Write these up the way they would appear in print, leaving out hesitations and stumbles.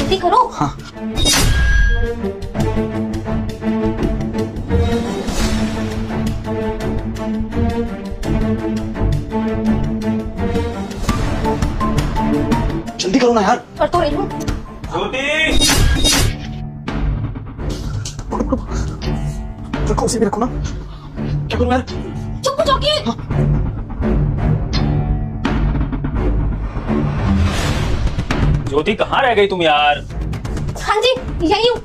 जल्दी करो। हाँ। जल्दी करो ना यार। कर तो रही हूँ। ज्योति, रखो, उसे भी रखो ना। क्या करूं यार? चुप हो जाओगे? ज्योति कहाँ रह गई तुम यार? हाँ जी, यही हूँ।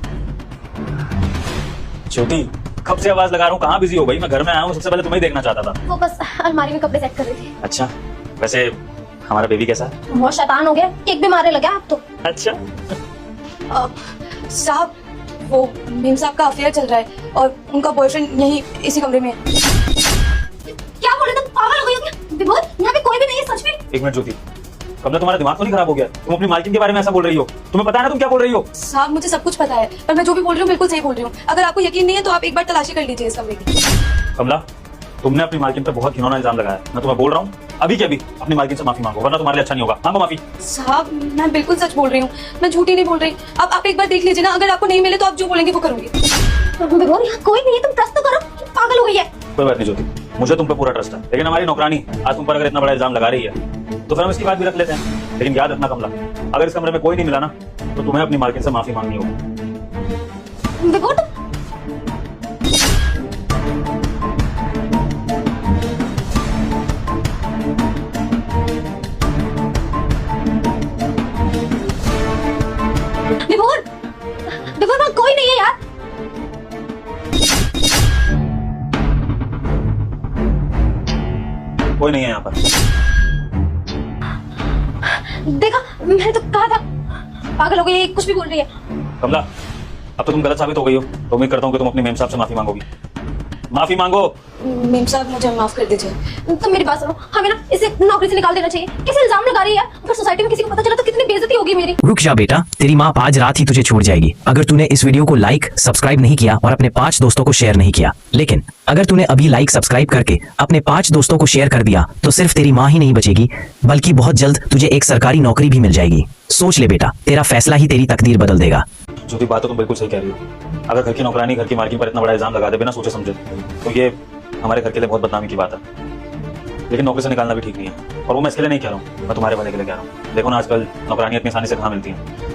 ज्योति, कब से आवाज लगा रहा हूँ, कहाँ बिजी हो गई? मैं घर में आया हूँ, सबसे पहले तुम्हें ही देखना चाहता था। वो बस अलमारी में कपड़े सेट कर रही थी। अच्छा, वैसे हमारा बेबी कैसा है? बहुत शैतान हो गया, केक भी मारने लगा आप तो। अच्छा, साहब, वो मीम साहब का अफेयर चल रहा है और उनका बॉयफ्रेंड यही इसी कमरे में है। क्या बोल रहे तुम? पागल हो गई हो क्या? विभोर, यहाँ पे कोई भी नहीं है सच में। एक मिनट ज्योति, कमला तुम्हारा दिमाग तो नहीं खराब हो गया? तुम अपनी मालकिन के बारे में ऐसा बोल रही हो? तुम्हें पता है ना तुम क्या बोल रही हो? साहब, मुझे सब कुछ पता है, पर मैं जो भी बोल रही हूँ बिल्कुल सही बोल रही हूँ। अगर आपको यकीन नहीं है तो आप एक बार तलाशी कर लीजिए इस कमरे की। कमला, तुमने अपनी मालकिन पर बहुत घिनौना इल्जाम लगाया। मैं तुम्हें बोल रहा हूँ, अभी के अभी अपनी मालकिन से माफी मांगो, वरना तुम्हारे लिए अच्छा नहीं होगा। मांगो माफी। साहब, मैं बिल्कुल सच बोल रही हूँ, मैं झूठी नहीं बोल रही। अब आप एक बार देख लीजिए ना, अगर आपको नहीं मिले तो आप जो बोलेंगे वो करूंगी। विभोर, यहाँ कोई नहीं है, तुम ट्रस्ट तो करो। पागल हो गई है। कोई बात नहीं ज्योति, मुझे तुम पे पूरा ट्रस्ट है, लेकिन हमारी नौकरानी आज तुम पर अगर इतना बड़ा इल्जाम लगा रही है तो फिर हम इसकी बात भी रख लेते हैं। लेकिन याद रखना कमला, अगर इस कमरे में कोई नहीं मिला ना तो तुम्हें अपनी मालकिन से माफी मांगनी होगी। विभोर, विभोर, विभोर, वहाँ कोई नहीं है यार। कोई नहीं है यहाँ पर। देखा, मैंने तो कहा था। पागल हो गई है, कुछ भी बोल रही है। कमला, अब तो तुम गलत साबित हो गई हो, तो उम्मीद करता हूँ कि तुम अपने मेम साहब से माफी मांगोगी। माफी मांगो। मीम साहब, मुझे माफ कर दीजिए। तुम मेरी बात सुनो, हमें ना इसे नौकरी से निकाल देना चाहिए। कैसे इल्जाम लगा रही है? अगर सोसाइटी में किसी को पता चला तो कितनी बेइज्जती होगी मेरी। रुक जा बेटा, तेरी माँ आज रात ही तुझे छोड़ जाएगी अगर तूने इस वीडियो को लाइक सब्सक्राइब नहीं किया और अपने 5 दोस्तों को शेयर नहीं किया। लेकिन अगर तूने अभी लाइक सब्सक्राइब करके अपने 5 दोस्तों को शेयर कर दिया तो सिर्फ तेरी माँ ही नहीं बचेगी, बल्कि बहुत जल्द तुझे एक सरकारी नौकरी भी मिल जाएगी। सोच ले बेटा, तेरा फैसला ही तेरी तकदीर बदल देगा। ज्योति, बात तो तुम बिल्कुल सही कह रही हो। अगर घर की नौकरानी घर की मालकिन पर इतना बड़ा इल्जाम लगा दे बिना सोचे समझे तो ये हमारे घर के लिए बहुत बदनामी की बात है। लेकिन नौकरी से निकालना भी ठीक नहीं है, और वो मैं इसके लिए नहीं कह रहा हूँ, मैं तुम्हारे भले के लिए कह रहा हूँ। देखो ना, आजकल नौकरानी इतनी आसानी से कहाँ मिलती है।